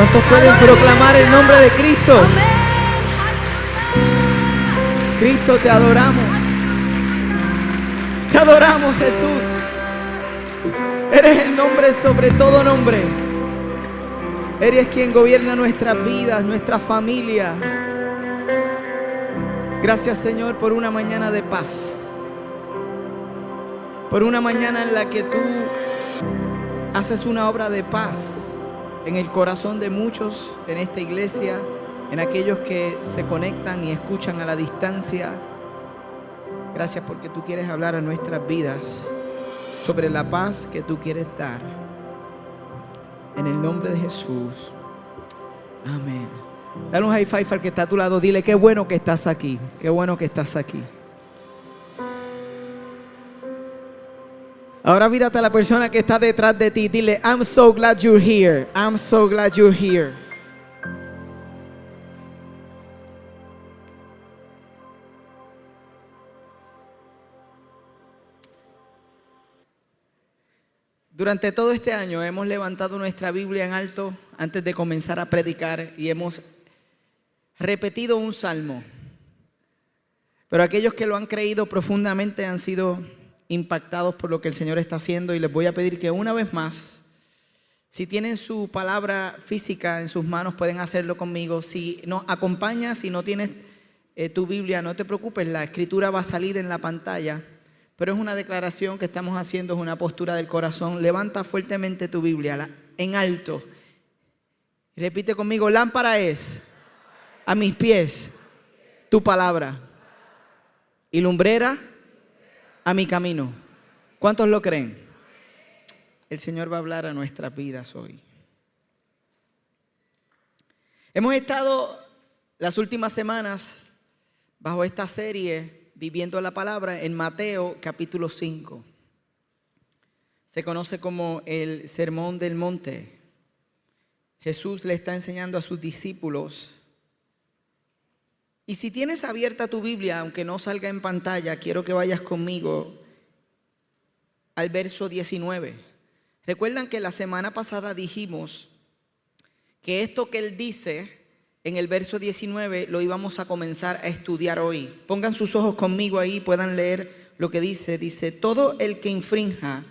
¿Cuántos pueden proclamar el nombre de Cristo? Cristo, te adoramos. Te adoramos, Jesús. Eres el nombre sobre todo nombre. Eres quien gobierna nuestras vidas, nuestra familia. Gracias, Señor, por una mañana de paz. Por una mañana en la que tú haces una obra de paz en el corazón de muchos en esta iglesia, en aquellos que se conectan y escuchan a la distancia. Gracias porque tú quieres hablar a nuestras vidas sobre la paz que tú quieres dar. En el nombre de Jesús. Amén. Dale un high five al que está a tu lado. Dile, qué bueno que estás aquí. Qué bueno que estás aquí. Ahora mírate a la persona que está detrás de ti. Dile, I'm so glad you're here. I'm so glad you're here. Durante todo este año hemos levantado nuestra Biblia en alto antes de comenzar a predicar y hemos repetido un salmo. Pero aquellos que lo han creído profundamente han sido impactados por lo que el Señor está haciendo, y les voy a pedir que una vez más, si tienen su palabra física en sus manos, pueden hacerlo conmigo. Si nos acompañas, si no tienes tu Biblia, no te preocupes, la escritura va a salir en la pantalla, pero es una declaración que estamos haciendo, es una postura del corazón. Levanta fuertemente tu Biblia en alto y repite conmigo: lámpara es a mis pies tu palabra y lumbrera a mi camino. ¿Cuántos lo creen? El Señor va a hablar a nuestras vidas hoy. Hemos estado las últimas semanas bajo esta serie viviendo la palabra en Mateo capítulo 5. Se conoce como el Sermón del Monte. Jesús le está enseñando a sus discípulos. Y si tienes abierta tu Biblia, aunque no salga en pantalla, quiero que vayas conmigo al verso 19. Recuerdan que la semana pasada dijimos que esto que él dice en el verso 19 lo íbamos a comenzar a estudiar hoy. Pongan sus ojos conmigo ahí, puedan leer lo que dice. Dice: todo el que infrinja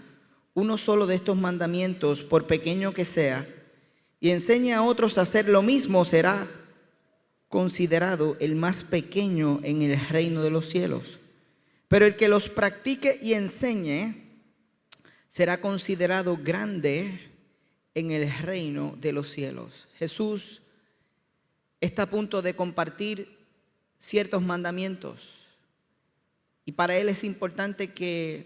uno solo de estos mandamientos, por pequeño que sea, y enseñe a otros a hacer lo mismo, será considerado el más pequeño en el reino de los cielos. Pero el que los practique y enseñe será considerado grande en el reino de los cielos. Jesús está a punto de compartir ciertos mandamientos, y para él es importante que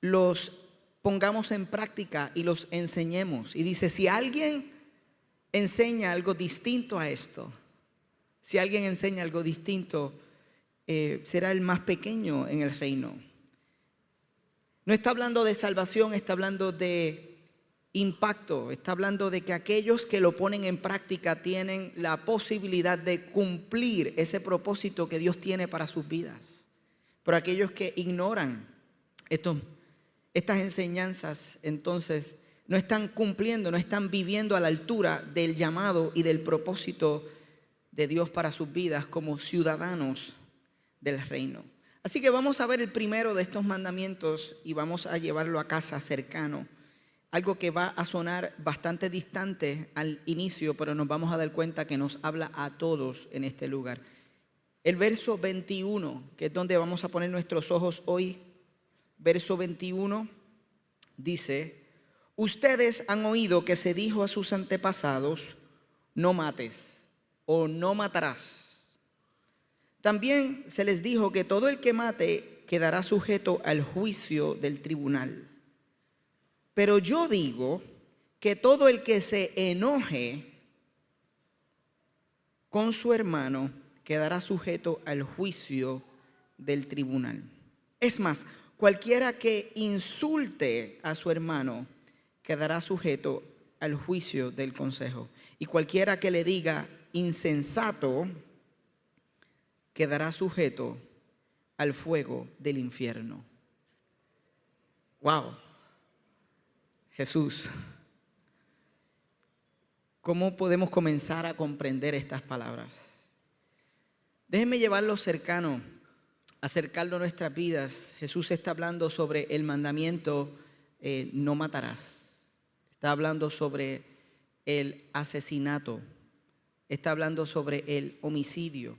los pongamos en práctica y los enseñemos. Y dice: si alguien enseña algo distinto a esto, si alguien enseña algo distinto, será el más pequeño en el reino. No está hablando de salvación, está hablando de impacto. Está hablando de que aquellos que lo ponen en práctica tienen la posibilidad de cumplir ese propósito que Dios tiene para sus vidas. Pero aquellos que ignoran estas enseñanzas, entonces no están cumpliendo, no están viviendo a la altura del llamado y del propósito de Dios para sus vidas como ciudadanos del reino. Así que vamos a ver el primero de estos mandamientos y vamos a llevarlo a casa cercano. Algo que va a sonar bastante distante al inicio, pero nos vamos a dar cuenta que nos habla a todos en este lugar. El verso 21, que es donde vamos a poner nuestros ojos hoy. Verso 21 dice: ustedes han oído que se dijo a sus antepasados: no mates o no matarás. También se les dijo que todo el que mate quedará sujeto al juicio del tribunal. Pero yo digo que todo el que se enoje con su hermano quedará sujeto al juicio del tribunal. Es más, cualquiera que insulte a su hermano quedará sujeto al juicio del consejo. Y cualquiera que le diga insensato quedará sujeto al fuego del infierno. Wow. Jesús. ¿Cómo podemos comenzar a comprender estas palabras? Déjenme llevarlo cercano, acercarlo a nuestras vidas. Jesús está hablando sobre el mandamiento, no matarás. Está hablando sobre el asesinato. Está hablando sobre el homicidio.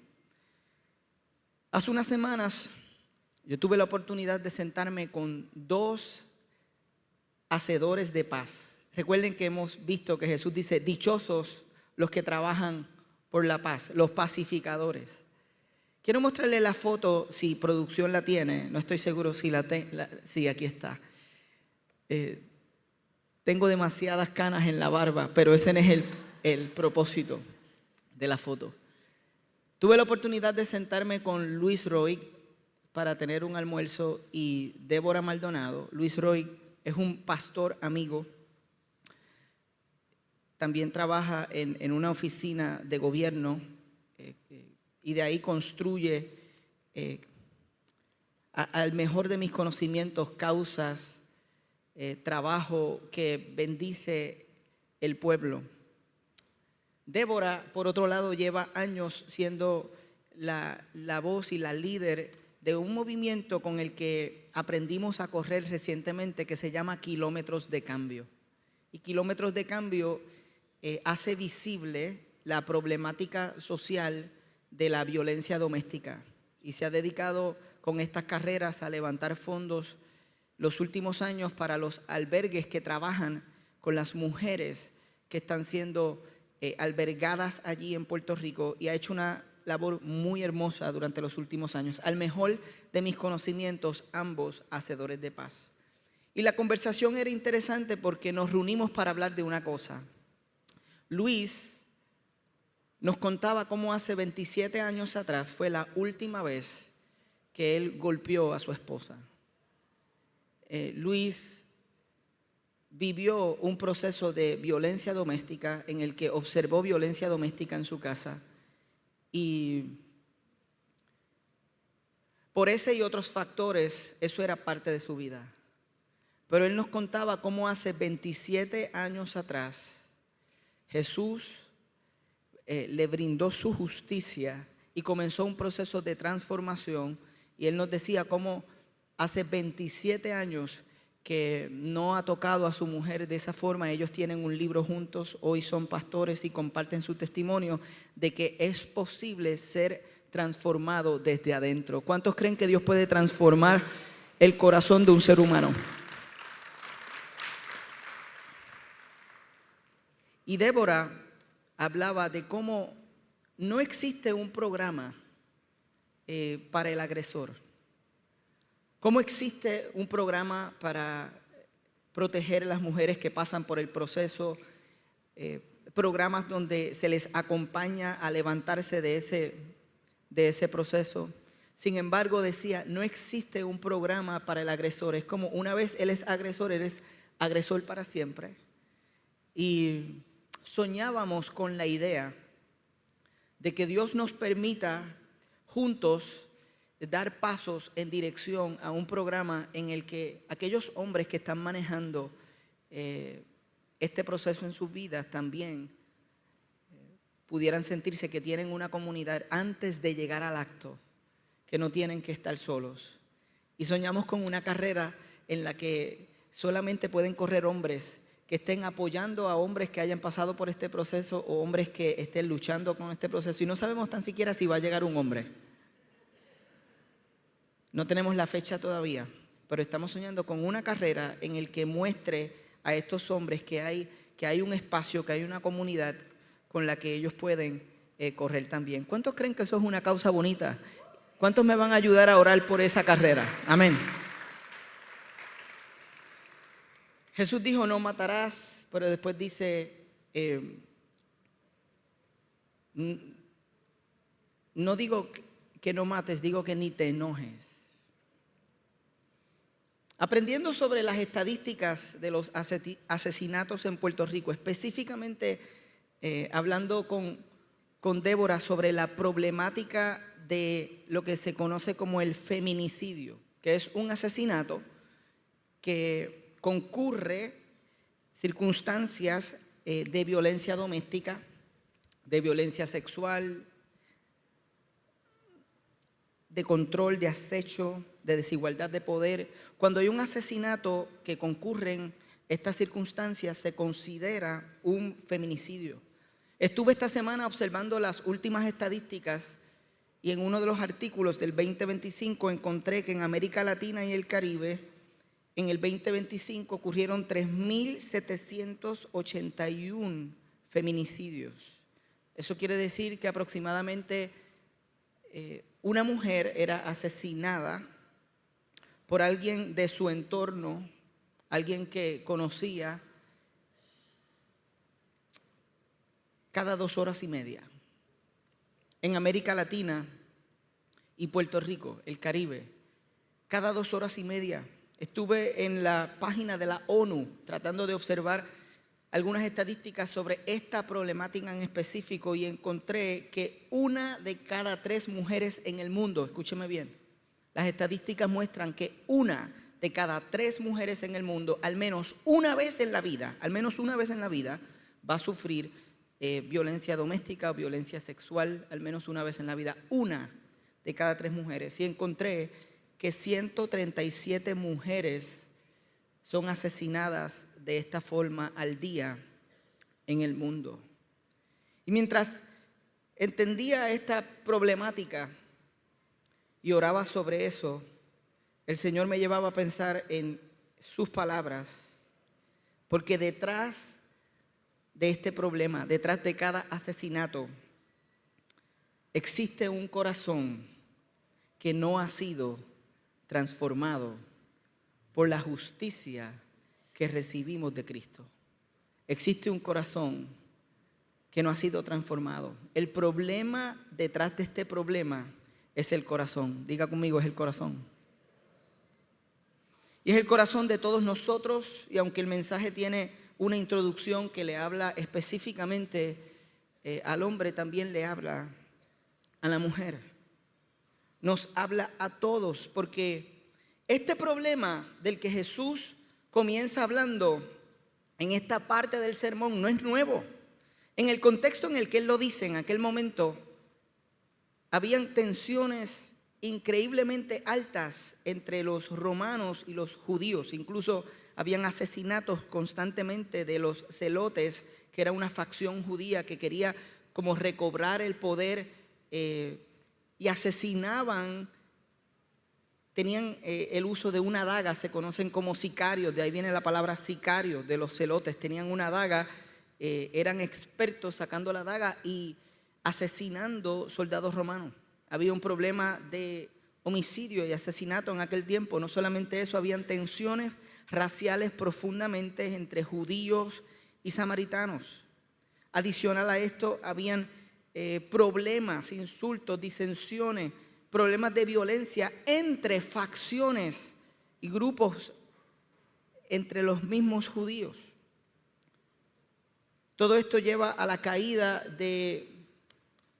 Hace unas semanas yo tuve la oportunidad de sentarme con dos hacedores de paz. Recuerden que hemos visto que Jesús dice, dichosos los que trabajan por la paz, los pacificadores. Quiero mostrarle la foto, si producción la tiene, no estoy seguro si sí, aquí está. Tengo demasiadas canas en la barba, pero ese no es el propósito de la foto. Tuve la oportunidad de sentarme con Luis Roy para tener un almuerzo y Débora Maldonado. Luis Roy es un pastor amigo. También trabaja en una oficina de gobierno y de ahí construye, al mejor de mis conocimientos, causas, trabajo que bendice el pueblo. Débora, por otro lado, lleva años siendo la voz y la líder de un movimiento con el que aprendimos a correr recientemente que se llama Kilómetros de Cambio. Y Kilómetros de Cambio hace visible la problemática social de la violencia doméstica y se ha dedicado con estas carreras a levantar fondos los últimos años para los albergues que trabajan con las mujeres que están siendo albergadas allí en Puerto Rico, y ha hecho una labor muy hermosa durante los últimos años. Al mejor de mis conocimientos, ambos hacedores de paz. Y la conversación era interesante porque nos reunimos para hablar de una cosa. Luis nos contaba cómo hace 27 años atrás fue la última vez que él golpeó a su esposa. Luis vivió un proceso de violencia doméstica en el que observó violencia doméstica en su casa, y por ese y otros factores eso era parte de su vida. Pero él nos contaba cómo hace 27 años atrás Jesús le brindó su justicia y comenzó un proceso de transformación, y él nos decía cómo hace 27 años que no ha tocado a su mujer de esa forma. Ellos tienen un libro juntos, hoy son pastores y comparten su testimonio de que es posible ser transformado desde adentro. ¿Cuántos creen que Dios puede transformar el corazón de un ser humano? Y Débora hablaba de cómo no existe un programa para el agresor. ¿Cómo existe un programa para proteger a las mujeres que pasan por el proceso? Programas donde se les acompaña a levantarse de ese proceso. Sin embargo, decía, no existe un programa para el agresor. Es como una vez él es agresor para siempre. Y soñábamos con la idea de que Dios nos permita juntos dar pasos en dirección a un programa en el que aquellos hombres que están manejando este proceso en sus vidas también pudieran sentirse que tienen una comunidad antes de llegar al acto, que no tienen que estar solos. Y soñamos con una carrera en la que solamente pueden correr hombres que estén apoyando a hombres que hayan pasado por este proceso o hombres que estén luchando con este proceso, y no sabemos tan siquiera si va a llegar un hombre. No tenemos la fecha todavía, pero estamos soñando con una carrera en el que muestre a estos hombres que hay un espacio, que hay una comunidad con la que ellos pueden correr también. ¿Cuántos creen que eso es una causa bonita? ¿Cuántos me van a ayudar a orar por esa carrera? Amén. Jesús dijo, no matarás, pero después dice, no digo que no mates, digo que ni te enojes. Aprendiendo sobre las estadísticas de los asesinatos en Puerto Rico, específicamente hablando con Débora sobre la problemática de lo que se conoce como el feminicidio, que es un asesinato que concurre circunstancias de violencia doméstica, de violencia sexual, de control, de acecho, de desigualdad de poder. Cuando hay un asesinato que concurren estas circunstancias, se considera un feminicidio. Estuve esta semana observando las últimas estadísticas y en uno de los artículos del 2025 encontré que en América Latina y el Caribe, en el 2025 ocurrieron 3.781 feminicidios. Eso quiere decir que aproximadamente una mujer era asesinada por alguien de su entorno, alguien que conocía, cada 2 horas y media. En América Latina y Puerto Rico, el Caribe, cada 2 horas y media. Estuve en la página de la ONU tratando de observar algunas estadísticas sobre esta problemática en específico y encontré que 1 de cada 3 mujeres en el mundo, escúcheme bien, las estadísticas muestran que 1 de cada 3 mujeres en el mundo, al menos una vez en la vida, va a sufrir violencia doméstica o violencia sexual, al menos una vez en la vida. 1 de cada 3 mujeres. Y encontré que 137 mujeres son asesinadas de esta forma al día en el mundo. Y mientras entendía esta problemática y oraba sobre eso, el Señor me llevaba a pensar en sus palabras, porque detrás de este problema, detrás de cada asesinato, existe un corazón que no ha sido transformado por la justicia que recibimos de Cristo. Existe un corazón que no ha sido transformado. El problema detrás de este problema es el corazón. Diga conmigo, es el corazón. Y es el corazón de todos nosotros, y aunque el mensaje tiene una introducción que le habla específicamente al hombre, también le habla a la mujer. Nos habla a todos, porque este problema del que Jesús comienza hablando en esta parte del sermón no es nuevo. En el contexto en el que él lo dice, en aquel momento, habían tensiones increíblemente altas entre los romanos y los judíos. Incluso habían asesinatos constantemente de los celotes, que era una facción judía que quería como recobrar el poder, y asesinaban. Tenían el uso de una daga, se conocen como sicarios, de ahí viene la palabra sicario, de los celotes. Tenían una daga, eran expertos sacando la daga y asesinando soldados romanos. Había un problema de homicidio y asesinato en aquel tiempo. No solamente eso, habían tensiones raciales profundamente entre judíos y samaritanos. Adicional a esto, habían problemas, insultos, disensiones, problemas de violencia entre facciones y grupos entre los mismos judíos. Todo esto lleva a la caída de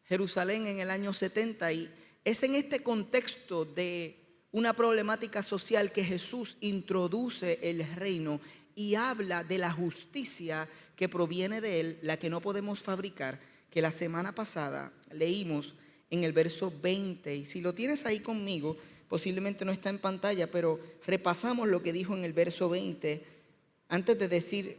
Jerusalén en el año 70, y es en este contexto de una problemática social que Jesús introduce el reino y habla de la justicia que proviene de él, la que no podemos fabricar, que la semana pasada leímos en el verso 20, y si lo tienes ahí conmigo, posiblemente no está en pantalla, pero repasamos lo que dijo en el verso 20, antes de decir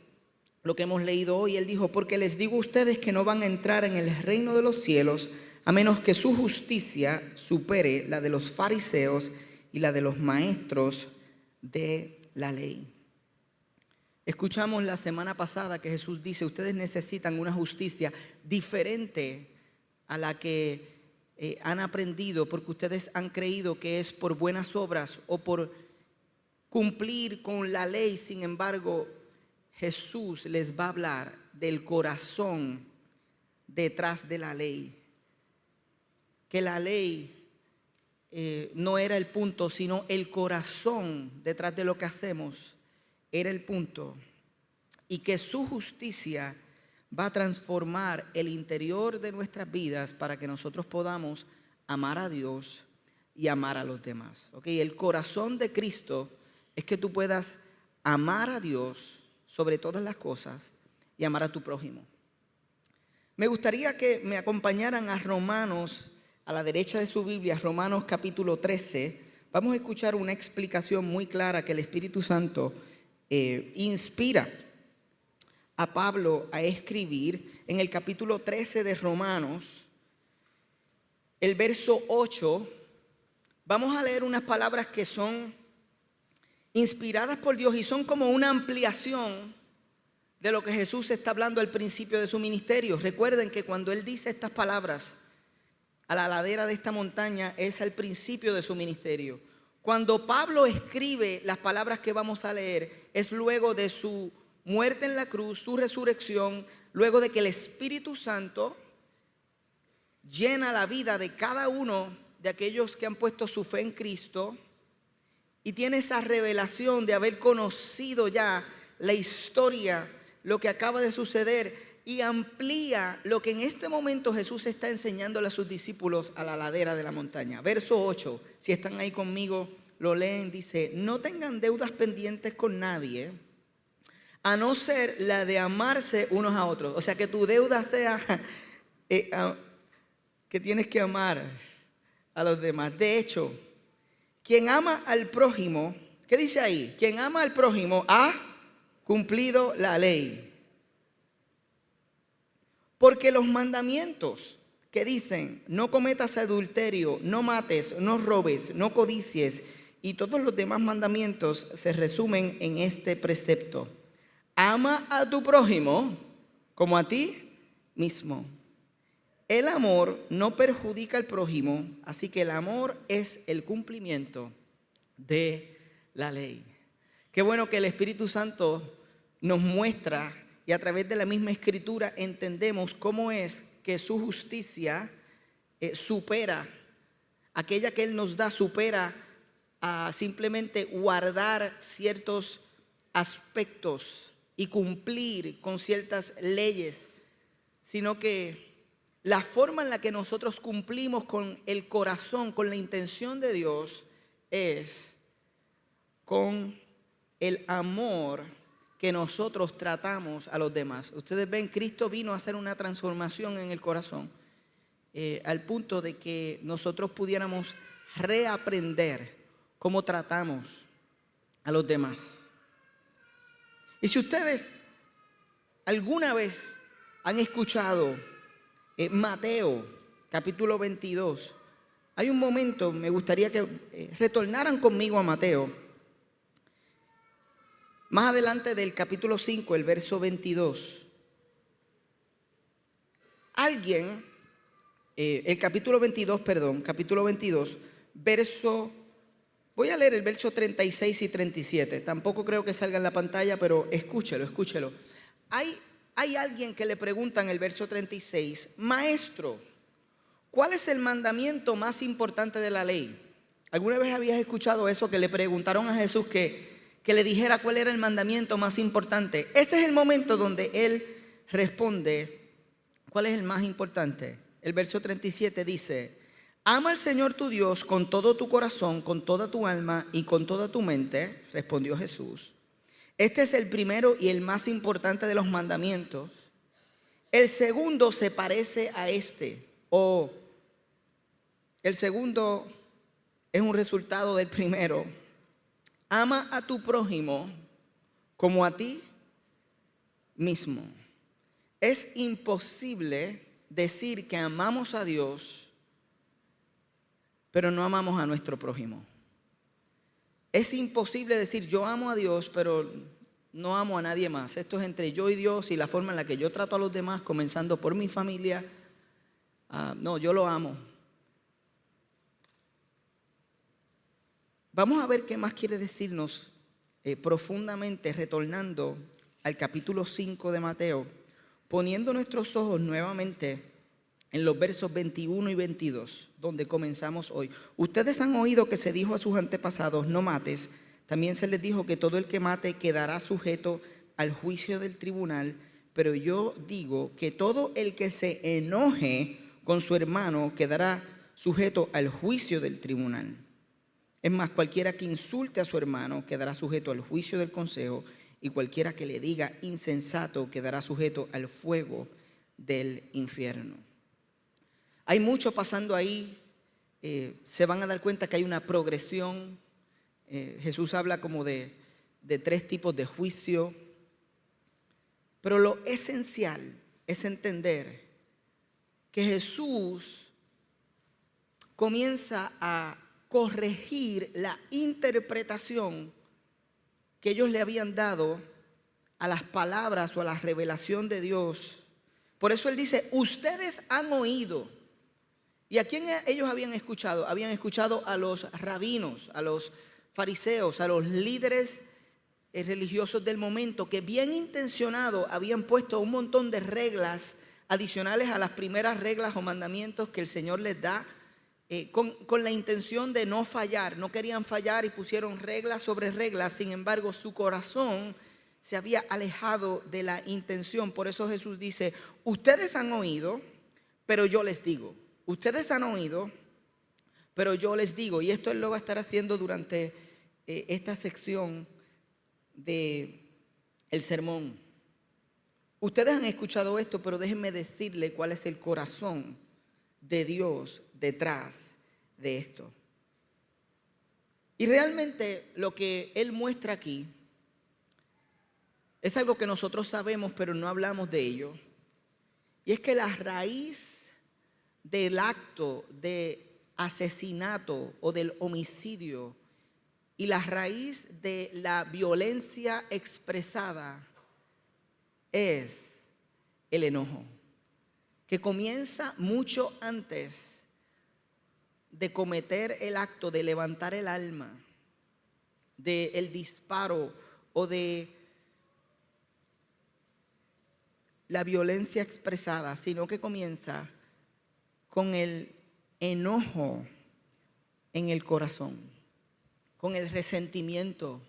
lo que hemos leído hoy. Él dijo: porque les digo a ustedes que no van a entrar en el reino de los cielos a menos que su justicia supere la de los fariseos y la de los maestros de la ley. Escuchamos la semana pasada que Jesús dice: ustedes necesitan una justicia diferente a la que han aprendido, porque ustedes han creído que es por buenas obras o por cumplir con la ley. Sin embargo, Jesús les va a hablar del corazón detrás de la ley. Que la ley no era el punto, sino el corazón detrás de lo que hacemos era el punto. Y que su justicia va a transformar el interior de nuestras vidas para que nosotros podamos amar a Dios y amar a los demás. ¿Okay? El corazón de Cristo es que tú puedas amar a Dios sobre todas las cosas y amar a tu prójimo. Me gustaría que me acompañaran a Romanos, a la derecha de su Biblia, Romanos capítulo 13. Vamos a escuchar una explicación muy clara que el Espíritu Santo inspira a Pablo a escribir en el capítulo 13 de Romanos, el verso 8. Vamos a leer unas palabras que son inspiradas por Dios y son como una ampliación de lo que Jesús está hablando al principio de su ministerio. Recuerden que cuando Él dice estas palabras a la ladera de esta montaña es al principio de su ministerio. Cuando Pablo escribe las palabras que vamos a leer es luego de su muerte en la cruz, su resurrección, luego de que el Espíritu Santo llena la vida de cada uno de aquellos que han puesto su fe en Cristo y tiene esa revelación de haber conocido ya la historia, lo que acaba de suceder, y amplía lo que en este momento Jesús está enseñándole a sus discípulos a la ladera de la montaña. Verso 8, si están ahí conmigo, lo leen, dice: no tengan deudas pendientes con nadie, a no ser la de amarse unos a otros. O sea, que tu deuda sea que tienes que amar a los demás. De hecho, quien ama al prójimo, ¿qué dice ahí? Quien ama al prójimo ha cumplido la ley. Porque los mandamientos que dicen: no cometas adulterio, no mates, no robes, no codicies, y todos los demás mandamientos se resumen en este precepto: ama a tu prójimo como a ti mismo. El amor no perjudica al prójimo, así que el amor es el cumplimiento de la ley. Qué bueno que el Espíritu Santo nos muestra, y a través de la misma Escritura entendemos cómo es que su justicia supera, aquella que Él nos da, supera a simplemente guardar ciertos aspectos y cumplir con ciertas leyes, sino que la forma en la que nosotros cumplimos con el corazón, con la intención de Dios, es con el amor que nosotros tratamos a los demás. Ustedes ven, Cristo vino a hacer una transformación en el corazón, al punto de que nosotros pudiéramos reaprender cómo tratamos a los demás. Y si ustedes alguna vez han escuchado Mateo capítulo 22, hay un momento, me gustaría que retornaran conmigo a Mateo. Más adelante del capítulo 5, el verso 22. Alguien, el capítulo 22, verso, voy a leer el verso 36 y 37. Tampoco creo que salga en la pantalla, pero escúchelo. Hay alguien que le pregunta en el verso 36, maestro, ¿cuál es el mandamiento más importante de la ley? ¿Alguna vez habías escuchado eso, que le preguntaron a Jesús que le dijera cuál era el mandamiento más importante? Este es el momento donde Él responde cuál es el más importante. El verso 37 dice: ama al Señor tu Dios con todo tu corazón, con toda tu alma y con toda tu mente, respondió Jesús. Este es el primero y el más importante de los mandamientos. El segundo se parece a este, o el segundo es un resultado del primero. Ama a tu prójimo como a ti mismo. Es imposible decir que amamos a Dios, pero no amamos a nuestro prójimo. Es imposible decir yo amo a Dios, pero no amo a nadie más. Esto es entre yo y Dios y la forma en la que yo trato a los demás, comenzando por mi familia. No, yo lo amo. Vamos a ver qué más quiere decirnos profundamente, retornando al capítulo 5 de Mateo, poniendo nuestros ojos nuevamente en los versos 21 y 22, donde comenzamos hoy. Ustedes han oído que se dijo a sus antepasados: no mates. También se les dijo que todo el que mate quedará sujeto al juicio del tribunal. Pero yo digo que todo el que se enoje con su hermano quedará sujeto al juicio del tribunal. Es más, cualquiera que insulte a su hermano quedará sujeto al juicio del consejo, y cualquiera que le diga insensato quedará sujeto al fuego del infierno. Hay mucho pasando ahí. Se van a dar cuenta que hay una progresión. Jesús habla como de 3 tipos de juicio. Pero lo esencial es entender que Jesús comienza a corregir la interpretación que ellos le habían dado a las palabras o a la revelación de Dios. Por eso Él dice, ustedes han oído. ¿Y a quién ellos habían escuchado? Habían escuchado a los rabinos, a los fariseos, a los líderes religiosos del momento, que bien intencionados habían puesto un montón de reglas adicionales a las primeras reglas o mandamientos que el Señor les da, con la intención de no fallar. No querían fallar y pusieron reglas sobre reglas. Sin embargo, su corazón se había alejado de la intención. Por eso Jesús dice, ustedes han oído, pero yo les digo. Ustedes han oído, pero yo les digo. Y esto Él lo va a estar haciendo durante esta sección del sermón. Ustedes han escuchado esto, pero déjenme decirle cuál es el corazón de Dios detrás de esto. Y realmente lo que Él muestra aquí es algo que nosotros sabemos, pero no hablamos de ello. Y es que la raíz del acto de asesinato o del homicidio y la raíz de la violencia expresada es el enojo, que comienza mucho antes de cometer el acto de levantar el arma, del disparo o de la violencia expresada, sino que comienza con el enojo en el corazón, con el resentimiento.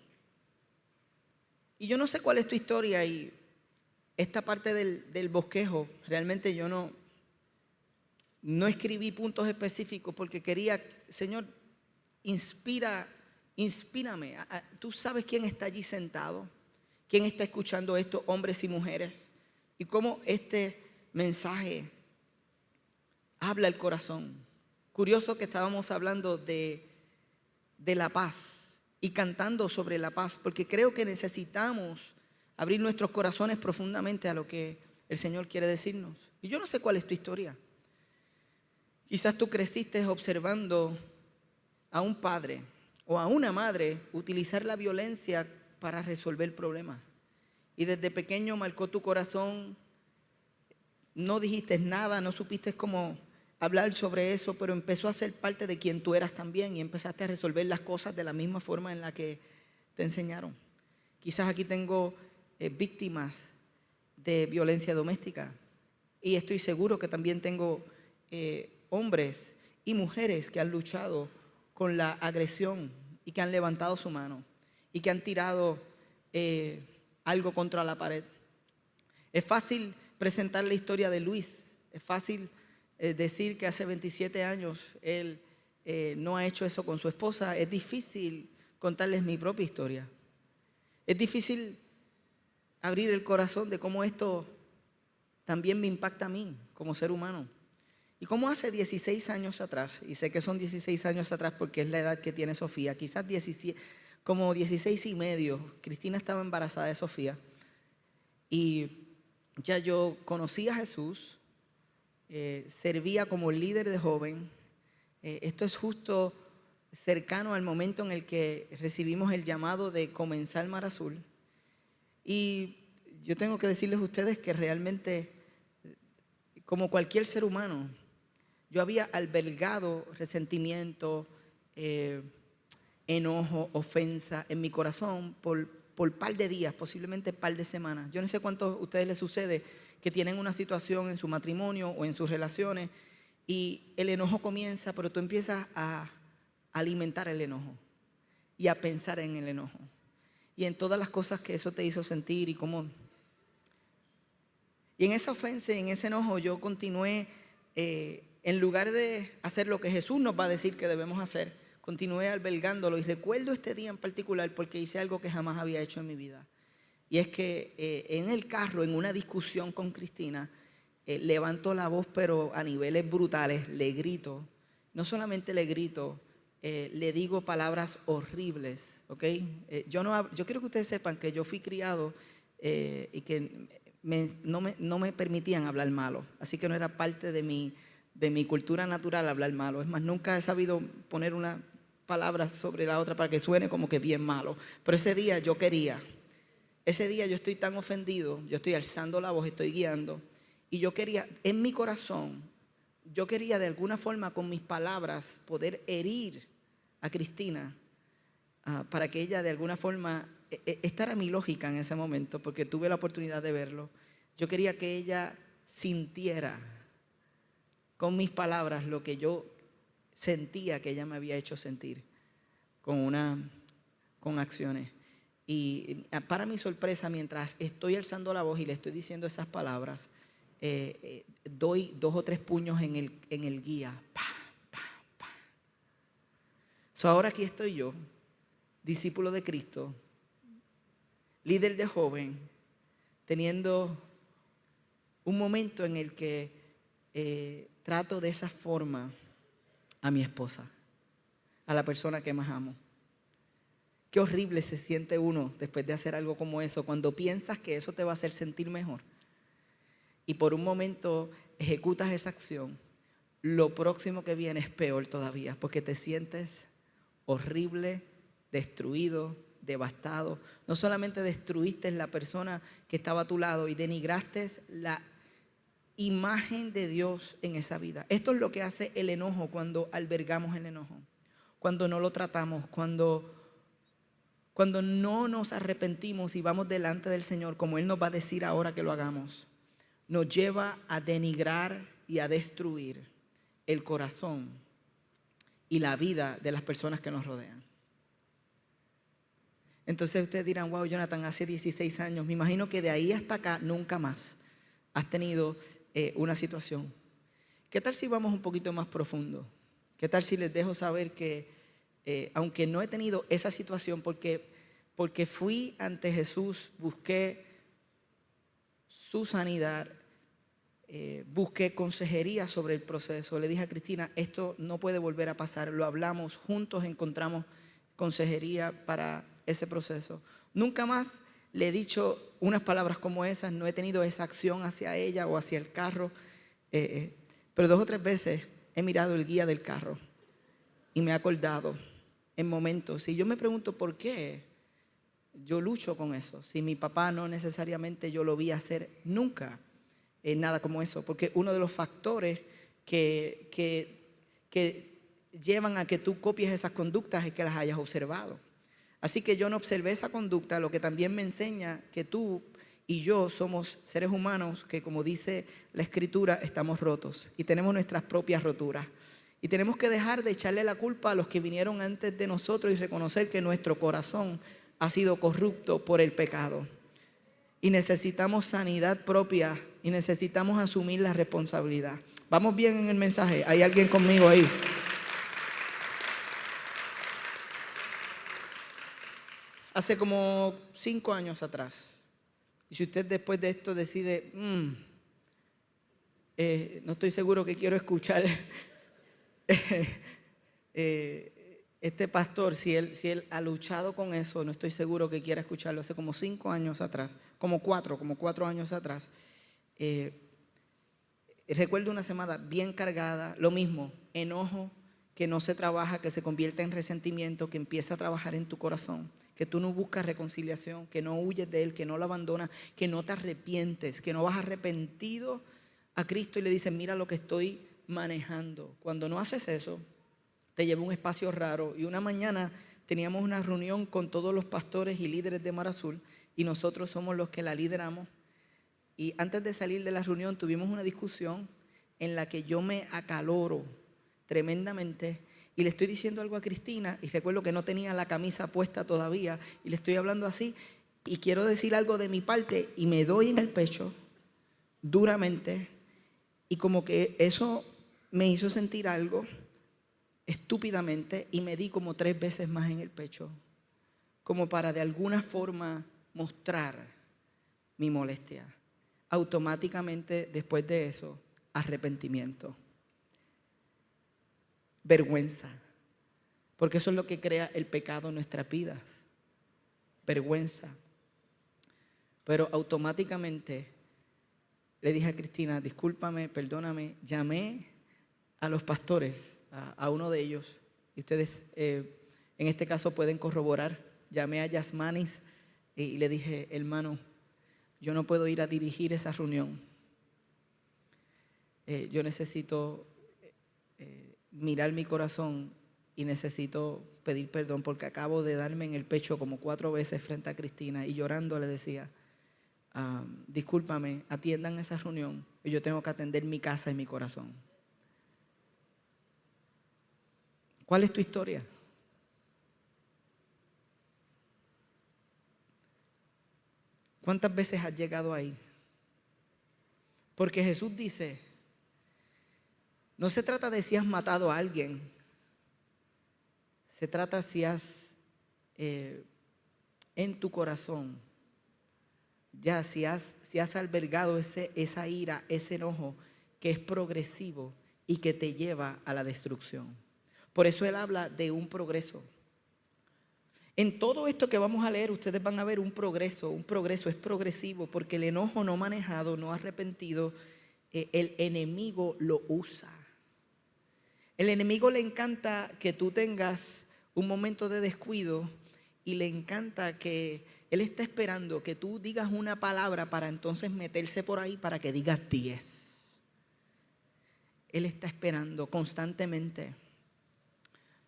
Y yo no sé cuál es tu historia, y esta parte del bosquejo, realmente yo no escribí puntos específicos porque quería, Señor, inspírame. Tú sabes quién está allí sentado, quién está escuchando esto, hombres y mujeres, y cómo este mensaje habla el corazón. Curioso que estábamos hablando de la paz y cantando sobre la paz, porque creo que necesitamos abrir nuestros corazones profundamente a lo que el Señor quiere decirnos. Y yo no sé cuál es tu historia. Quizás tú creciste observando a un padre o a una madre utilizar la violencia para resolver problemas. Y desde pequeño marcó tu corazón. No dijiste nada, no supiste cómo hablar sobre eso, pero empezó a ser parte de quien tú eras también, y empezaste a resolver las cosas de la misma forma en la que te enseñaron. Quizás aquí tengo víctimas de violencia doméstica, y estoy seguro que también tengo hombres y mujeres que han luchado con la agresión y que han levantado su mano y que han tirado algo contra la pared. Es fácil presentar la historia de Luis, es fácil decir que hace 27 años él no ha hecho eso con su esposa. Es difícil contarles mi propia historia. Es difícil abrir el corazón de cómo esto también me impacta a mí como ser humano. Y cómo hace 16 años atrás, y sé que son 16 años atrás porque es la edad que tiene Sofía, quizás 17, como 16 y medio, Cristina estaba embarazada de Sofía, y ya yo conocí a Jesús, servía como líder de joven. Esto es justo cercano al momento en el que recibimos el llamado de comenzar Mar Azul. Y yo tengo que decirles a ustedes que realmente, como cualquier ser humano, yo había albergado resentimiento, enojo, ofensa en mi corazón por par de días, posiblemente par de semanas. Yo no sé cuántos a ustedes les sucede que tienen una situación en su matrimonio o en sus relaciones y el enojo comienza, pero tú empiezas a alimentar el enojo y a pensar en el enojo y en todas las cosas que eso te hizo sentir y cómo. Y en esa ofensa y en ese enojo yo continué, en lugar de hacer lo que Jesús nos va a decir que debemos hacer, continué albergándolo. Y recuerdo este día en particular porque hice algo que jamás había hecho en mi vida. Y es que en el carro, en una discusión con Cristina, levanto la voz, pero a niveles brutales, le grito. No solamente le grito, le digo palabras horribles, ¿ok? Yo quiero que ustedes sepan que yo fui criado y que no me permitían hablar malo. Así que no era parte de mi cultura natural hablar malo. Es más, nunca he sabido poner una palabra sobre la otra para que suene como que bien malo. Pero ese día yo quería. Ese día yo estoy tan ofendido, yo estoy alzando la voz, estoy guiando. Y yo quería, en mi corazón, yo quería de alguna forma con mis palabras poder herir a Cristina para que ella de alguna forma, esta era mi lógica en ese momento porque tuve la oportunidad de verlo. Yo quería que ella sintiera con mis palabras lo que yo sentía que ella me había hecho sentir con acciones. Y para mi sorpresa, mientras estoy alzando la voz y le estoy diciendo esas palabras, doy 2 o 3 puños en el guía. ¡Pam, pam, pam! So, ahora aquí estoy yo, discípulo de Cristo, líder de joven, teniendo un momento en el que trato de esa forma a mi esposa, a la persona que más amo. Qué horrible se siente uno después de hacer algo como eso, cuando piensas que eso te va a hacer sentir mejor y por un momento ejecutas esa acción. Lo próximo que viene es peor todavía, porque te sientes horrible, destruido, devastado. No solamente destruiste la persona que estaba a tu lado y denigraste la imagen de Dios en esa vida. Esto es lo que hace el enojo cuando albergamos el enojo, cuando no lo tratamos, cuando no nos arrepentimos y vamos delante del Señor, como Él nos va a decir ahora que lo hagamos, nos lleva a denigrar y a destruir el corazón y la vida de las personas que nos rodean. Entonces ustedes dirán, wow, Jonathan, hace 16 años, me imagino que de ahí hasta acá nunca más has tenido una situación. ¿Qué tal si vamos un poquito más profundo? ¿Qué tal si les dejo saber que aunque no he tenido esa situación porque fui ante Jesús, busqué su sanidad, busqué consejería sobre el proceso, le dije a Cristina, esto no puede volver a pasar, lo hablamos juntos, encontramos consejería para ese proceso. Nunca más le he dicho unas palabras como esas, no he tenido esa acción hacia ella o hacia el carro, pero 2 o 3 veces he mirado el guía del carro y me he acordado en momentos. Y yo me pregunto por qué yo lucho con eso. Si mi papá no necesariamente yo lo vi hacer nunca nada como eso. Porque uno de los factores que llevan a que tú copies esas conductas es que las hayas observado. Así que yo no observé esa conducta, lo que también me enseña que tú y yo somos seres humanos que, como dice la Escritura, estamos rotos y tenemos nuestras propias roturas. Y tenemos que dejar de echarle la culpa a los que vinieron antes de nosotros y reconocer que nuestro corazón ha sido corrupto por el pecado. Y necesitamos sanidad propia y necesitamos asumir la responsabilidad. ¿Vamos bien en el mensaje? ¿Hay alguien conmigo ahí? Hace como 5 años atrás. Y si usted después de esto decide, no estoy seguro que quiero escuchar este pastor, si él ha luchado con eso, no estoy seguro que quiera escucharlo. Hace como 5 años atrás, como 4 años atrás, recuerdo una semana bien cargada, lo mismo, enojo que no se trabaja, que se convierte en resentimiento, que empieza a trabajar en tu corazón, que tú no buscas reconciliación, que no huyes de él, que no lo abandonas, que no te arrepientes, que no vas arrepentido a Cristo y le dices, mira lo que estoy manejando. Cuando no haces eso, te lleva a un espacio raro. Y una mañana teníamos una reunión con todos los pastores y líderes de Mar Azul y nosotros somos los que la lideramos. Y antes de salir de la reunión tuvimos una discusión en la que yo me acaloro tremendamente y le estoy diciendo algo a Cristina y recuerdo que no tenía la camisa puesta todavía y le estoy hablando así y quiero decir algo de mi parte y me doy en el pecho duramente y como que eso me hizo sentir algo estúpidamente y me di como 3 veces más en el pecho como para de alguna forma mostrar mi molestia. Automáticamente después de eso, arrepentimiento, vergüenza, porque eso es lo que crea el pecado en nuestras vidas, vergüenza. Pero automáticamente le dije a Cristina, discúlpame, perdóname, llamé a los pastores, a uno de ellos, y ustedes en este caso pueden corroborar. Llamé a Yasmanis y le dije, hermano, yo no puedo ir a dirigir esa reunión. Yo necesito mirar mi corazón y necesito pedir perdón porque acabo de darme en el pecho como 4 veces frente a Cristina y llorando le decía, discúlpame, atiendan esa reunión y yo tengo que atender mi casa y mi corazón. ¿Cuál es tu historia? ¿Cuántas veces has llegado ahí? Porque Jesús dice, no se trata de si has matado a alguien, se trata si has en tu corazón, ya si has albergado esa ira, ese enojo que es progresivo y que te lleva a la destrucción. Por eso Él habla de un progreso. En todo esto que vamos a leer, ustedes van a ver un progreso es progresivo, porque el enojo no manejado, no arrepentido, el enemigo lo usa. El enemigo le encanta que tú tengas un momento de descuido y le encanta que él está esperando que tú digas una palabra para entonces meterse por ahí para que digas 10. Él está esperando constantemente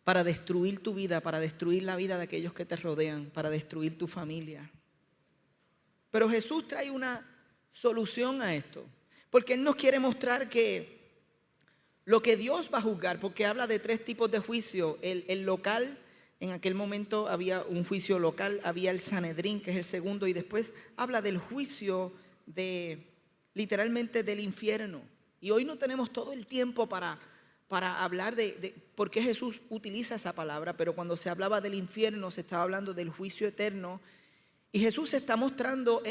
para destruir tu vida, para destruir la vida de aquellos que te rodean, para destruir tu familia. Pero Jesús trae una solución a esto, porque Él nos quiere mostrar que lo que Dios va a juzgar, porque habla de 3 tipos de juicio, el local. En aquel momento había un juicio local, había el Sanedrín, que es el segundo, y después habla del juicio literalmente del infierno. Y hoy no tenemos todo el tiempo para hablar de por qué Jesús utiliza esa palabra, pero cuando se hablaba del infierno se estaba hablando del juicio eterno. Y Jesús está mostrando,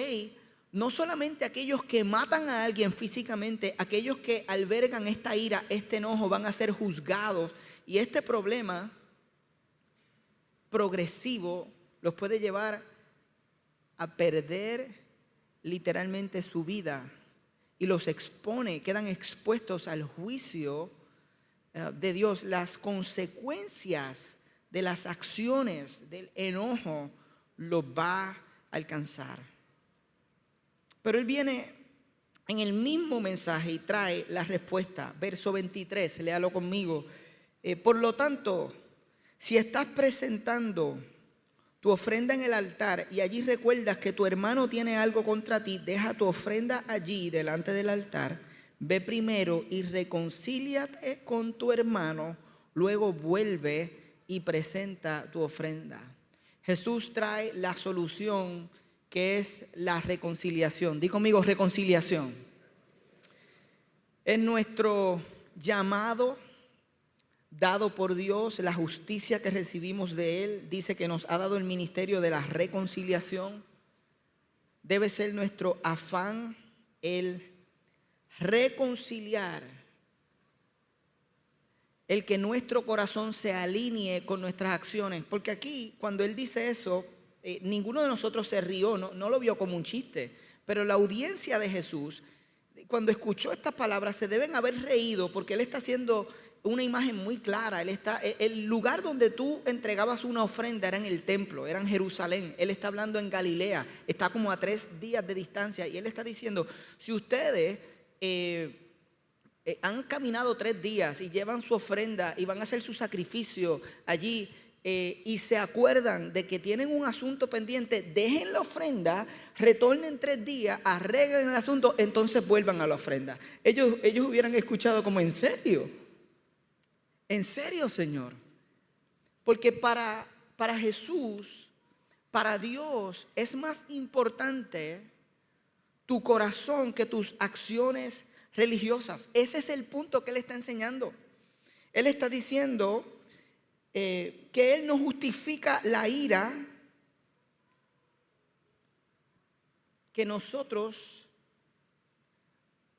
no solamente aquellos que matan a alguien físicamente, aquellos que albergan esta ira, este enojo, van a ser juzgados. Y este problema progresivo los puede llevar a perder literalmente su vida y los expone, quedan expuestos al juicio de Dios. Las consecuencias de las acciones del enojo los va a alcanzar. Pero Él viene en el mismo mensaje y trae la respuesta. Verso 23, léalo conmigo. Por lo tanto, si estás presentando tu ofrenda en el altar y allí recuerdas que tu hermano tiene algo contra ti, deja tu ofrenda allí delante del altar, ve primero y reconcíliate con tu hermano, luego vuelve y presenta tu ofrenda. Jesús trae la solución, que es la reconciliación. Di conmigo, reconciliación. Es nuestro llamado dado por Dios, la justicia que recibimos de Él. Dice que nos ha dado el ministerio de la reconciliación. Debe ser nuestro afán el reconciliar, el que nuestro corazón se alinee con nuestras acciones. Porque aquí, cuando Él dice eso, ninguno de nosotros se rió, no lo vio como un chiste. Pero la audiencia de Jesús, cuando escuchó estas palabras, se deben haber reído, porque Él está haciendo una imagen muy clara. El lugar donde tú entregabas una ofrenda era en el templo, era en Jerusalén. Él está hablando en Galilea, está como a 3 días de distancia, y Él está diciendo, si ustedes han caminado 3 días y llevan su ofrenda y van a hacer su sacrificio allí, y se acuerdan de que tienen un asunto pendiente, dejen la ofrenda, retornen 3 días, arreglen el asunto, entonces vuelvan a la ofrenda. Ellos hubieran escuchado como, ¿en serio? ¿En serio, Señor? Porque para Jesús, para Dios, es más importante tu corazón que tus acciones religiosas. Ese es el punto que Él está enseñando. Él está diciendo que Él no justifica la ira que nosotros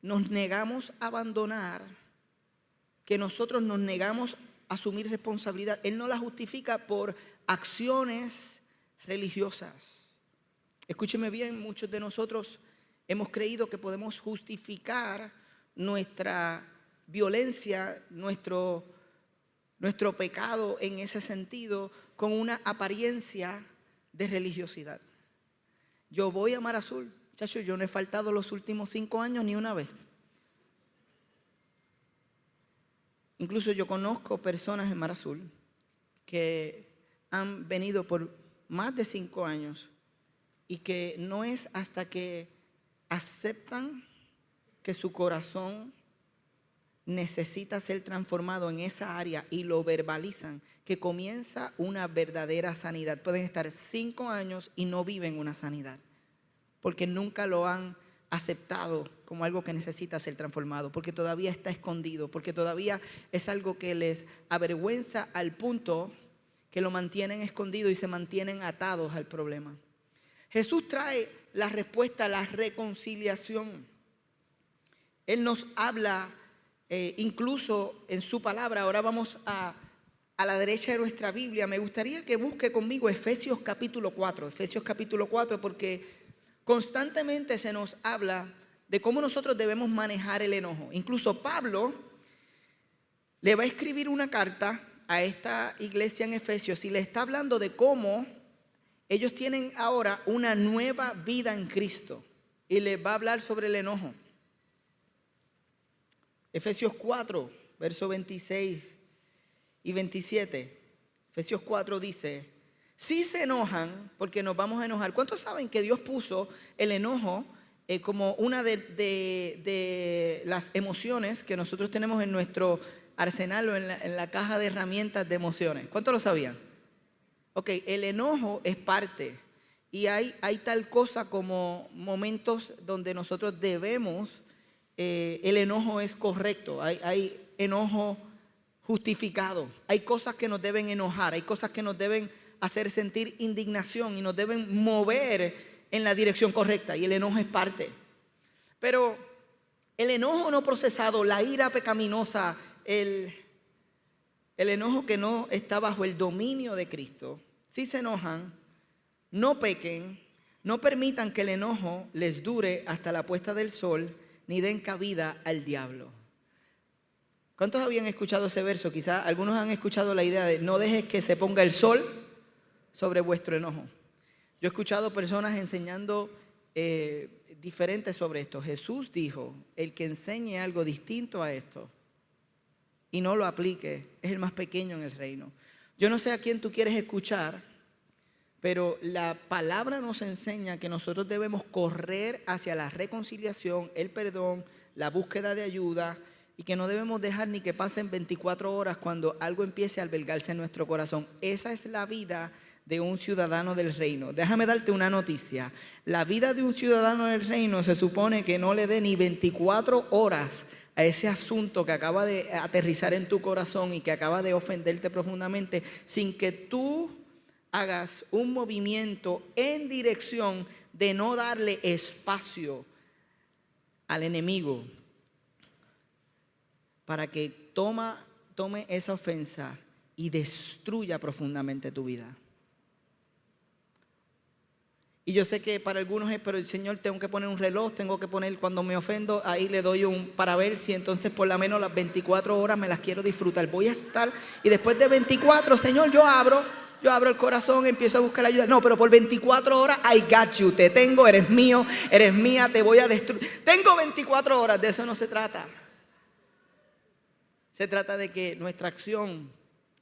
nos negamos a abandonar, que nosotros nos negamos a asumir responsabilidad. Él no la justifica por acciones religiosas. Escúcheme bien, muchos de nosotros hemos creído que podemos justificar nuestra violencia, nuestro pecado en ese sentido con una apariencia de religiosidad. Yo voy a Mar Azul, chacho, yo no he faltado los últimos 5 años ni una vez. Incluso yo conozco personas en Mar Azul que han venido por más de 5 años y que no es hasta que aceptan que su corazón necesita ser transformado en esa área y lo verbalizan, que comienza una verdadera sanidad. Pueden estar 5 años y no viven una sanidad, porque nunca lo han aceptado como algo que necesita ser transformado, porque todavía está escondido, porque todavía es algo que les avergüenza al punto que lo mantienen escondido y se mantienen atados al problema. Jesús trae la respuesta a la reconciliación. Él nos habla incluso en su palabra. Ahora vamos a la derecha de nuestra Biblia. Me gustaría que busque conmigo Efesios capítulo 4. Efesios capítulo 4, porque constantemente se nos habla de cómo nosotros debemos manejar el enojo. Incluso Pablo le va a escribir una carta a esta iglesia en Efesios y le está hablando de cómo ellos tienen ahora una nueva vida en Cristo, y les va a hablar sobre el enojo. Efesios 4, versos 26 y 27. Efesios 4 dice: si se enojan, porque nos vamos a enojar. ¿Cuántos saben que Dios puso el enojo como una de las emociones que nosotros tenemos en nuestro arsenal o en la caja de herramientas de emociones? ¿Cuántos lo sabían? Ok, el enojo es parte, y hay tal cosa como momentos donde nosotros debemos, el enojo es correcto, hay enojo justificado, hay cosas que nos deben enojar, hay cosas que nos deben hacer sentir indignación y nos deben mover en la dirección correcta, y el enojo es parte. Pero el enojo no procesado, la ira pecaminosa, el enojo que no está bajo el dominio de Cristo, si se enojan, no pequen, no permitan que el enojo les dure hasta la puesta del sol, ni den cabida al diablo. ¿Cuántos habían escuchado ese verso? Quizás algunos han escuchado la idea de no dejes que se ponga el sol sobre vuestro enojo. Yo he escuchado personas enseñando diferentes sobre esto. Jesús dijo: el que enseñe algo distinto a esto y no lo aplique es el más pequeño en el reino. Yo no sé a quién tú quieres escuchar, pero la palabra nos enseña que nosotros debemos correr hacia la reconciliación, el perdón, la búsqueda de ayuda, y que no debemos dejar ni que pasen 24 horas cuando algo empiece a albergarse en nuestro corazón. Esa es la vida de un ciudadano del reino. Déjame darte una noticia. La vida de un ciudadano del reino se supone que no le dé ni 24 horas a ese asunto que acaba de aterrizar en tu corazón y que acaba de ofenderte profundamente, sin que tú hagas un movimiento en dirección de no darle espacio al enemigo para que tome esa ofensa y destruya profundamente tu vida. Y yo sé que para algunos es: pero el Señor, tengo que poner un reloj, tengo que poner cuando me ofendo, ahí le doy para ver si entonces por lo menos las 24 horas me las quiero disfrutar. Voy a estar, y después de 24, Señor, yo abro el corazón, empiezo a buscar ayuda. No, pero por 24 horas, I got you, te tengo, eres mío, eres mía, te voy a destruir. Tengo 24 horas, de eso no se trata. Se trata de que nuestra acción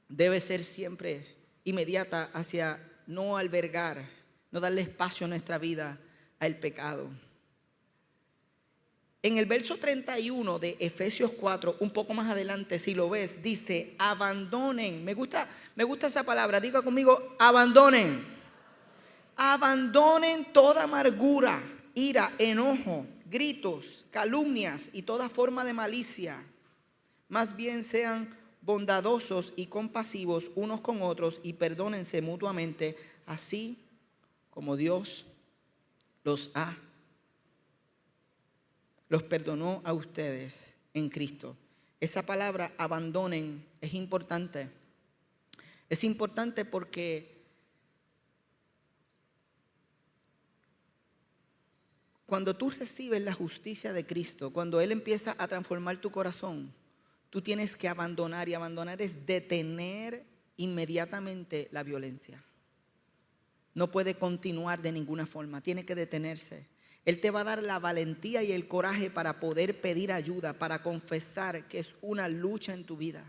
debe ser siempre inmediata hacia no albergar, no darle espacio a nuestra vida al pecado. En el verso 31 de Efesios 4, un poco más adelante, si lo ves, dice: abandonen. Me gusta esa palabra. Diga conmigo: abandonen. Abandonen toda amargura, ira, enojo, gritos, calumnias y toda forma de malicia. Más bien sean bondadosos y compasivos unos con otros, y perdónense mutuamente, así como Dios los ha los perdonó a ustedes en Cristo. Esa palabra abandonen es importante. Es importante porque cuando tú recibes la justicia de Cristo, cuando Él empieza a transformar tu corazón, tú tienes que abandonar, y abandonar es detener inmediatamente la violencia. No puede continuar de ninguna forma, tiene que detenerse. Él te va a dar la valentía y el coraje para poder pedir ayuda, para confesar que es una lucha en tu vida.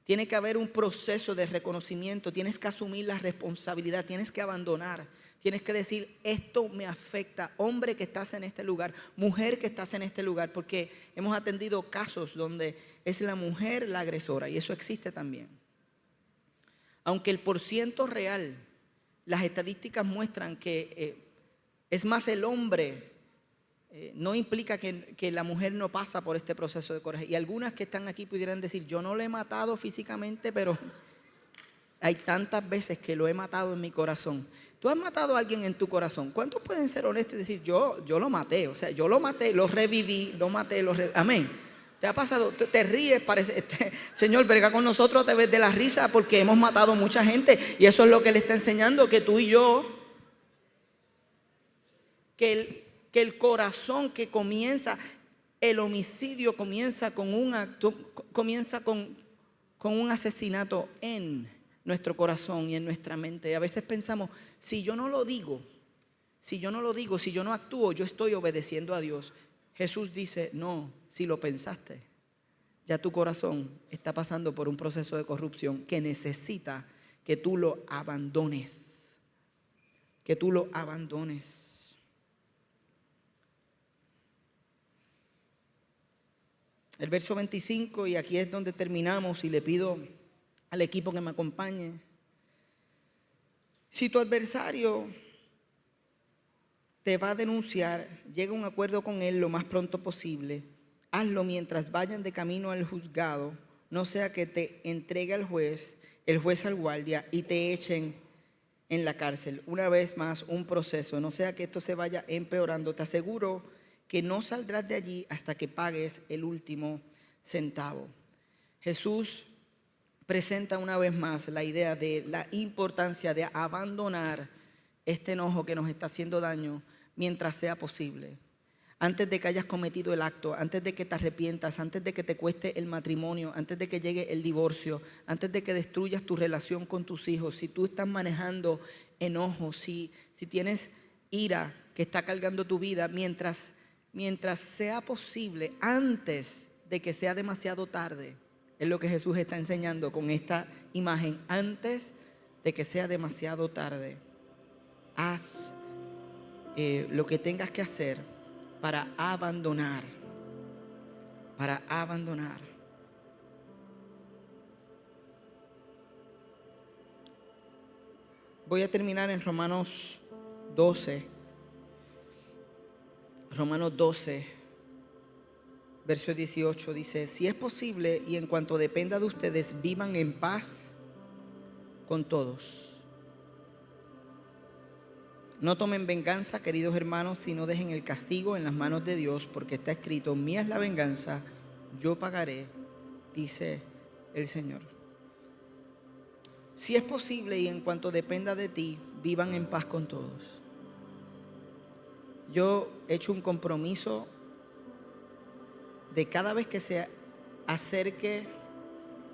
Tiene que haber un proceso de reconocimiento, tienes que asumir la responsabilidad, tienes que abandonar, tienes que decir: esto me afecta, hombre que estás en este lugar, mujer que estás en este lugar, porque hemos atendido casos donde es la mujer la agresora, y eso existe también. Aunque el porciento real, las estadísticas muestran que es más el hombre, no implica que la mujer no pasa por este proceso de coraje. Y algunas que están aquí pudieran decir: yo no lo he matado físicamente, pero hay tantas veces que lo he matado en mi corazón. Tú has matado a alguien en tu corazón. ¿Cuántos pueden ser honestos y decir: yo lo maté? O sea, yo lo maté, lo reviví, lo maté, amén. ¿Te ha pasado? Te ríes, parece, Señor, brega con nosotros, te ves de la risa porque hemos matado mucha gente. Y eso es lo que le está enseñando, que tú y yo, que el corazón que comienza, el homicidio comienza con un acto, comienza con un asesinato en nuestro corazón y en nuestra mente. Y a veces pensamos: si yo no lo digo, si yo no actúo, yo estoy obedeciendo a Dios. Jesús dice: no, si lo pensaste, ya tu corazón está pasando por un proceso de corrupción que necesita que tú lo abandones. Que tú lo abandones. El verso 25, y aquí es donde terminamos, y le pido al equipo que me acompañe. Si tu adversario te va a denunciar, llega a un acuerdo con él lo más pronto posible. Hazlo mientras vayan de camino al juzgado, no sea que te entregue al juez, el juez al guardia, y te echen en la cárcel. Una vez más, un proceso, no sea que esto se vaya empeorando. Te aseguro que no saldrás de allí hasta que pagues el último centavo. Jesús presenta una vez más la idea de la importancia de abandonar este enojo que nos está haciendo daño mientras sea posible. Antes de que hayas cometido el acto, antes de que te arrepientas, antes de que te cueste el matrimonio, antes de que llegue el divorcio, antes de que destruyas tu relación con tus hijos. Si tú estás manejando enojo, si tienes ira que está cargando tu vida, mientras sea posible, antes de que sea demasiado tarde, es lo que Jesús está enseñando con esta imagen. Antes de que sea demasiado tarde, haz lo que tengas que hacer para abandonar. Para abandonar. Voy a terminar en Romanos 12. Romanos 12, verso 18 dice: si es posible y en cuanto dependa de ustedes, vivan en paz con todos. No tomen venganza, queridos hermanos, sino dejen el castigo en las manos de Dios, porque está escrito: mía es la venganza, yo pagaré, dice el Señor. Si es posible y en cuanto dependa de ti, vivan en paz con todos. Yo he hecho un compromiso de cada vez que se acerque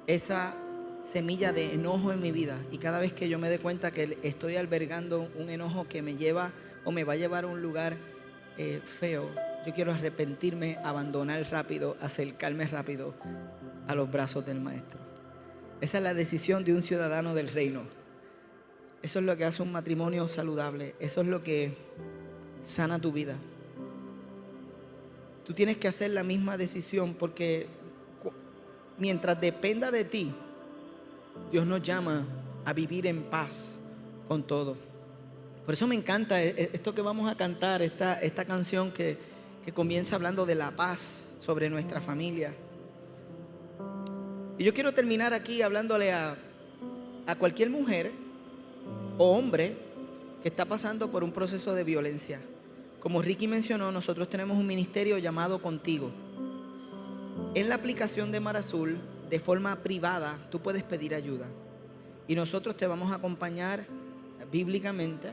esa semilla de enojo en mi vida, y cada vez que yo me dé cuenta que estoy albergando un enojo que me lleva o me va a llevar a un lugar feo, yo quiero arrepentirme, abandonar rápido, acercarme rápido a los brazos del Maestro. Esa es la decisión de un ciudadano del reino. Eso es lo que hace un matrimonio saludable. Eso es lo que sana tu vida. Tú tienes que hacer la misma decisión, porque mientras dependa de ti, Dios nos llama a vivir en paz con todo. Por eso me encanta esto que vamos a cantar, esta canción que comienza hablando de la paz sobre nuestra familia. Y yo quiero terminar aquí hablándole a cualquier mujer o hombre que está pasando por un proceso de violencia. Como Ricky mencionó, nosotros tenemos un ministerio llamado Contigo. En la aplicación de Mar Azul, de forma privada, tú puedes pedir ayuda. Y nosotros te vamos a acompañar bíblicamente.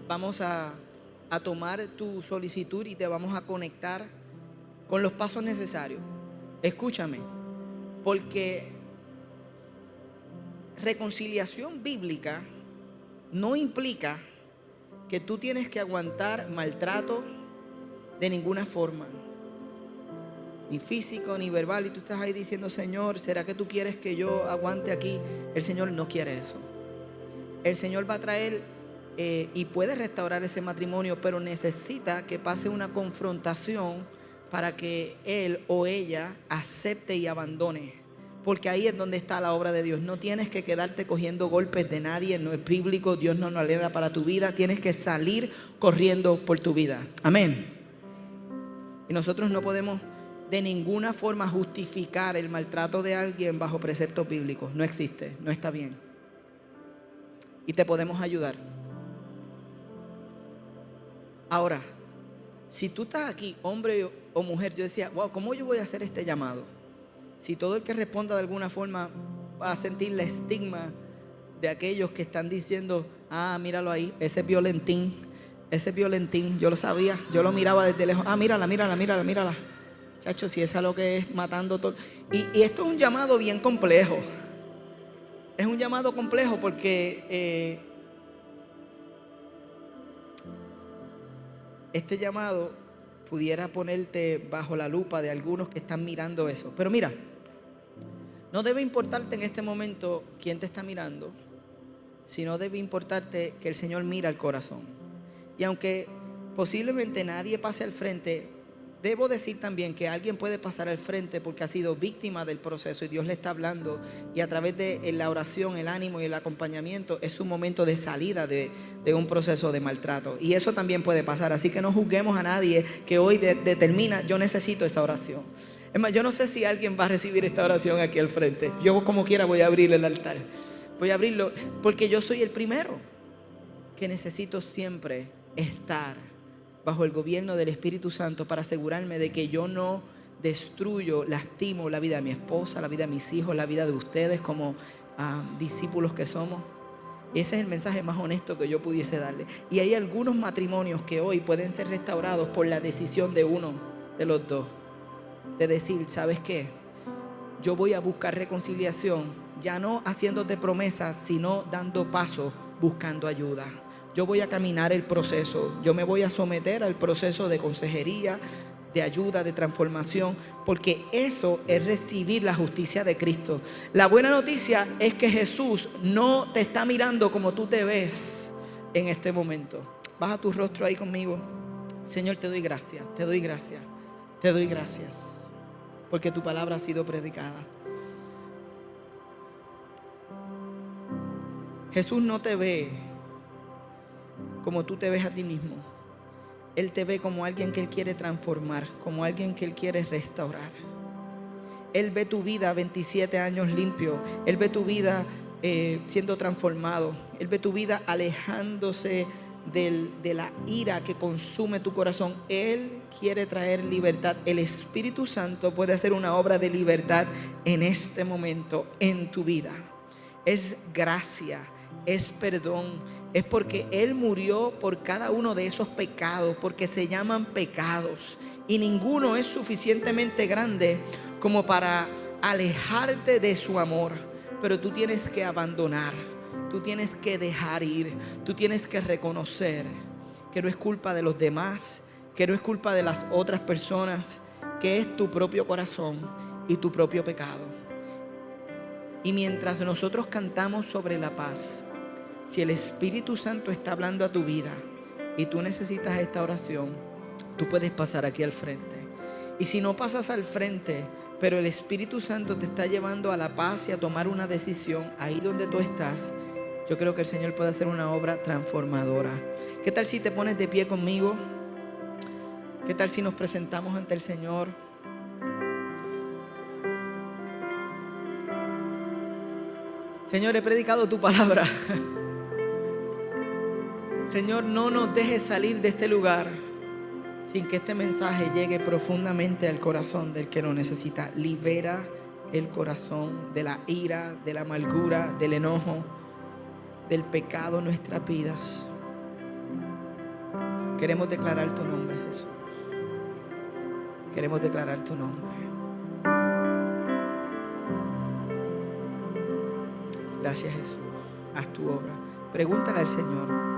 Vamos a tomar tu solicitud y te vamos a conectar con los pasos necesarios. Escúchame, porque reconciliación bíblica no implica que tú tienes que aguantar maltrato de ninguna forma, ni físico ni verbal, y tú estás ahí diciendo: Señor, ¿será que tú quieres que yo aguante aquí? El Señor no quiere eso. El Señor va a traer y puede restaurar ese matrimonio, pero necesita que pase una confrontación para que él o ella acepte y abandone, porque ahí es donde está la obra de Dios. No tienes que quedarte cogiendo golpes de nadie, no es bíblico. Dios no nos alegra para tu vida. Tienes que salir corriendo por tu vida. Amén. Y nosotros no podemos de ninguna forma justificar el maltrato de alguien bajo preceptos bíblicos. No existe, no está bien. Y te podemos ayudar. Ahora, si tú estás aquí, hombre o mujer, yo decía: wow, ¿cómo yo voy a hacer este llamado? Si todo el que responda de alguna forma va a sentir la estigma de aquellos que están diciendo: ah, míralo ahí, ese es violentín, yo lo sabía, yo lo miraba desde lejos. Ah, mírala. Chacho, si esa es lo que es matando todo. Y esto es un llamado bien complejo. Es un llamado complejo porque este llamado pudiera ponerte bajo la lupa de algunos que están mirando eso. Pero mira, no debe importarte en este momento quién te está mirando, sino debe importarte que el Señor mira el corazón. Y aunque posiblemente nadie pase al frente, debo decir también que alguien puede pasar al frente porque ha sido víctima del proceso y Dios le está hablando, y a través de la oración, el ánimo y el acompañamiento es un momento de salida de un proceso de maltrato. Y eso también puede pasar. Así que no juzguemos a nadie que hoy determina: yo necesito esa oración. Es más, yo no sé si alguien va a recibir esta oración aquí al frente. Yo como quiera voy a abrir el altar. Voy a abrirlo porque yo soy el primero que necesito siempre estar bajo el gobierno del Espíritu Santo para asegurarme de que yo no destruyo, lastimo la vida de mi esposa, la vida de mis hijos, la vida de ustedes como discípulos que somos. Y ese es el mensaje más honesto que yo pudiese darle. Y hay algunos matrimonios que hoy pueden ser restaurados por la decisión de uno de los dos, de decir: ¿sabes qué? Yo voy a buscar reconciliación, ya no haciéndote promesas, sino dando pasos, buscando ayuda. Yo voy a caminar el proceso, yo me voy a someter al proceso de consejería, de ayuda, de transformación, porque eso es recibir la justicia de Cristo. La buena noticia es que Jesús no te está mirando como tú te ves en este momento. Baja tu rostro ahí conmigo. Señor, te doy gracias, porque tu palabra ha sido predicada. Jesús no te ve como tú te ves a ti mismo. Él te ve como alguien que Él quiere transformar, como alguien que Él quiere restaurar. Él ve tu vida 27 años limpio. Él ve tu vida siendo transformado. Él ve tu vida alejándose de la ira que consume tu corazón. Él quiere traer libertad. El Espíritu Santo puede hacer una obra de libertad en este momento en tu vida. Es gracia, es perdón. Es porque Él murió por cada uno de esos pecados, porque se llaman pecados. Y ninguno es suficientemente grande como para alejarte de su amor. Pero tú tienes que abandonar, tú tienes que dejar ir, tú tienes que reconocer que no es culpa de los demás, que no es culpa de las otras personas, que es tu propio corazón y tu propio pecado. Y mientras nosotros cantamos sobre la paz, si el Espíritu Santo está hablando a tu vida y tú necesitas esta oración, tú puedes pasar aquí al frente. Y si no pasas al frente, pero el Espíritu Santo te está llevando a la paz y a tomar una decisión ahí donde tú estás, yo creo que el Señor puede hacer una obra transformadora. ¿Qué tal si te pones de pie conmigo? ¿Qué tal si nos presentamos ante el Señor? Señor, he predicado tu palabra. Señor, no nos dejes salir de este lugar sin que este mensaje llegue profundamente al corazón del que lo necesita. Libera el corazón de la ira, de la amargura, del enojo, del pecado en nuestras vidas. Queremos declarar tu nombre, Jesús. Queremos declarar tu nombre. Gracias, Jesús. Haz tu obra. Pregúntale al Señor.